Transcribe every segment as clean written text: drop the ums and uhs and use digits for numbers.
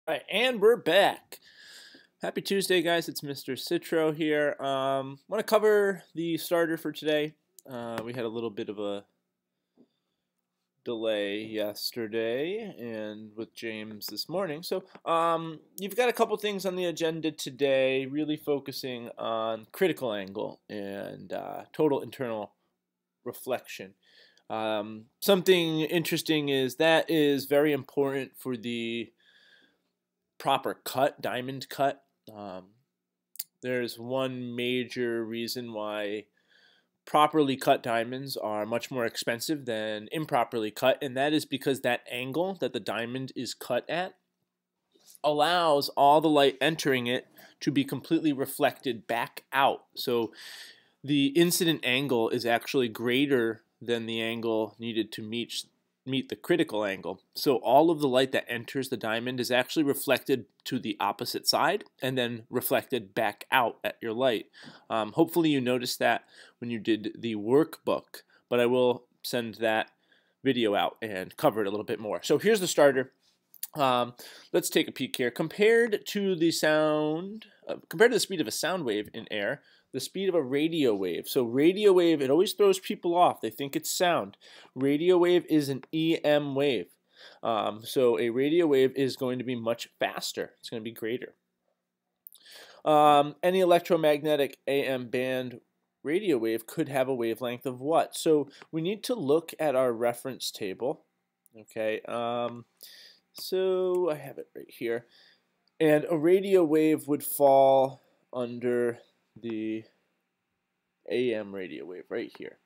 All right, and we're back. Happy Tuesday, guys. It's Mr. Citro here. Want to cover the starter for today. We had a little bit of a delay yesterday and with James this morning. So you've got a couple things on the agenda today, really focusing on critical angle and total internal reflection. Something interesting is that is very important for the proper cut, diamond cut. There's one major reason why properly cut diamonds are much more expensive than improperly cut, and that is because that angle that the diamond is cut at allows all the light entering it to be completely reflected back out. So the incident angle is actually greater than the angle needed to meet the critical angle. So all of the light that enters the diamond is actually reflected to the opposite side and then reflected back out at your light. Hopefully you noticed that when you did the workbook, but I will send that video out and cover it a little bit more. So here's the starter. Let's take a peek here. Compared to the speed of a sound wave in air, the speed of a radio wave. So radio wave, it always throws people off. They think it's sound. Radio wave is an EM wave. So a radio wave is going to be much faster. It's going to be greater. Any electromagnetic AM band radio wave could have a wavelength of what? So we need to look at our reference table. Okay. So I have it right here. And a radio wave would fall under the AM radio wave right here.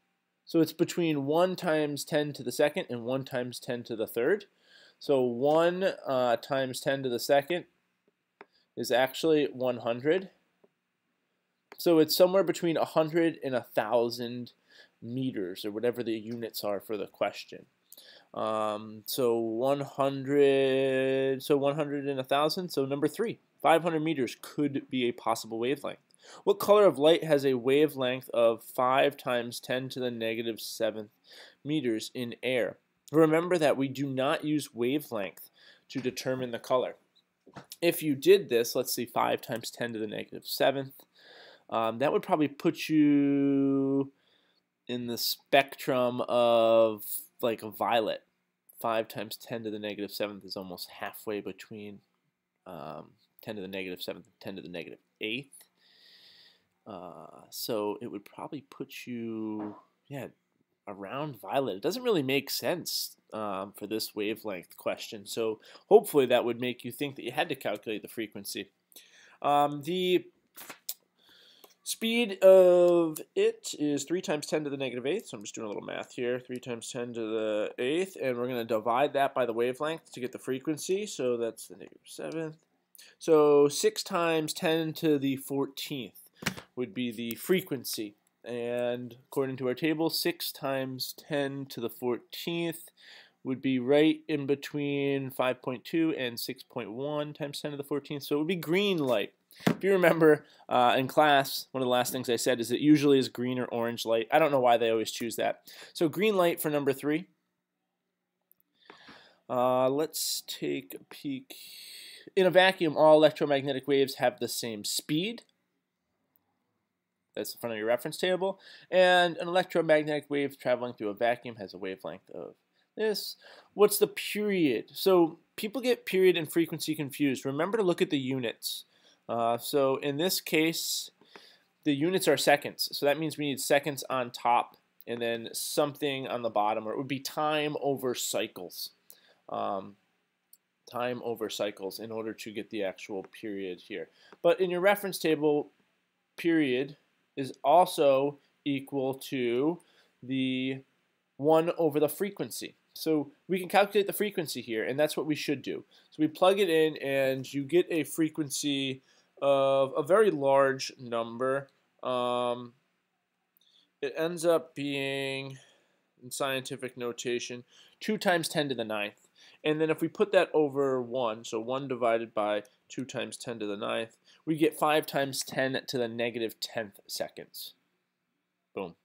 So it's between 1 times 10 to the second and 1 times 10 to the third. So 1 times 10 to the second is actually 100. So it's somewhere between 100 and 1,000 meters, or whatever the units are for the question. So 100 and 1,000, so number 3, 500 meters could be a possible wavelength. What color of light has a wavelength of 5 times 10 to the negative 7th meters in air? Remember that we do not use wavelength to determine the color. If you did this, let's see, 5 times 10 to the negative 7th, that would probably put you in the spectrum of like a violet. 5 times 10 to the negative 7th is almost halfway between 10 to the negative 7th and 10 to the negative 8th. So it would probably put you, around violet. It doesn't really make sense for this wavelength question. So hopefully that would make you think that you had to calculate the frequency. The speed of it is 3 times 10 to the negative 8th. So I'm just doing a little math here. 3 times 10 to the 8th. And we're going to divide that by the wavelength to get the frequency. So that's the negative 7th. So 6 times 10 to the 14th would be the frequency. And according to our table, 6 times 10 to the 14th would be right in between 5.2 and 6.1 times 10 to the 14th. So it would be green light. If you remember in class, one of the last things I said is it usually is green or orange light. I don't know why they always choose that. So green light for number 3. Let's take a peek. In a vacuum, all electromagnetic waves have the same speed. That's the front of your reference table. And an electromagnetic wave traveling through a vacuum has a wavelength of this. What's the period? So people get period and frequency confused. Remember to look at the units. So in this case, the units are seconds. So that means we need seconds on top and then something on the bottom, or it would be time over cycles. Time over cycles in order to get the actual period here. But in your reference table, period is also equal to the 1 over the frequency. So we can calculate the frequency here, and that's what we should do. So we plug it in, and you get a frequency of a very large number. It ends up being, in scientific notation, 2 times 10 to the 9th. And then if we put that over 1, so 1 divided by 2 times 10 to the 9th, we get 5 times 10 to the negative 10th seconds. Boom.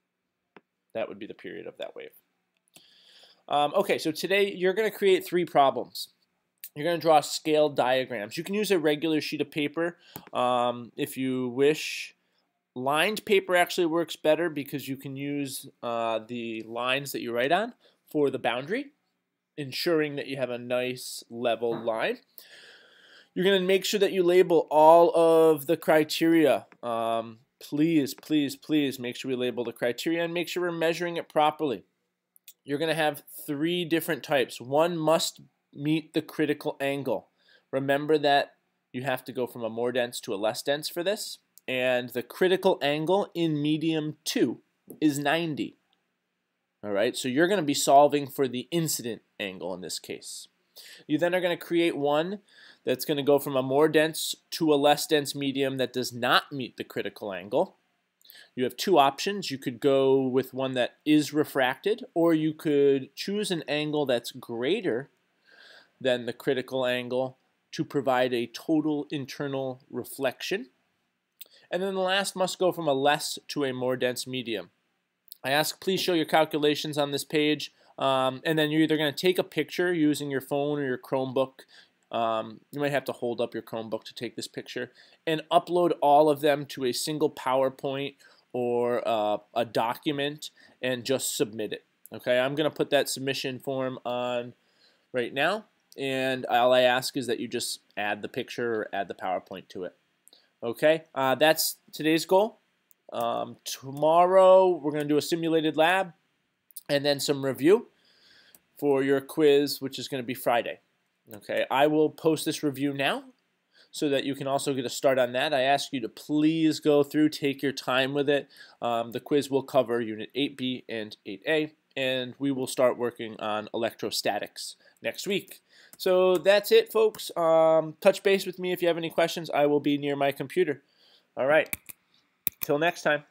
That would be the period of that wave. Okay, so today you're going to create 3 problems. you're going to draw scale diagrams. You can use a regular sheet of paper if you wish. Lined paper actually works better because you can use the lines that you write on for the boundary, ensuring that you have a nice level line. You're going to make sure that you label all of the criteria. Please, please, please make sure we label the criteria and make sure we're measuring it properly. You're going to have 3 different types. One must meet the critical angle. Remember that you have to go from a more dense to a less dense for this. And the critical angle in medium 2 is 90. All right, so you're going to be solving for the incident angle in this case. You then are going to create one that's going to go from a more dense to a less dense medium that does not meet the critical angle. You have 2 options. You could go with one that is refracted, or you could choose an angle that's greater than the critical angle to provide a total internal reflection. And then the last must go from a less to a more dense medium. I ask please show your calculations on this page, and then you're either going to take a picture using your phone or your Chromebook. You might have to hold up your Chromebook to take this picture, and upload all of them to a single PowerPoint or a document and just submit it. Okay, I'm going to put that submission form on right now, and all I ask is that you just add the picture or add the PowerPoint to it. Okay, that's today's goal. Tomorrow we're going to do a simulated lab and then some review for your quiz, which is going to be Friday. Okay, I will post this review now so that you can also get a start on that. I ask you to please go through, take your time with it. The quiz will cover Unit 8B and 8A, and we will start working on electrostatics next week. So that's it, folks. Touch base with me if you have any questions. I will be near my computer. All right. Till next time.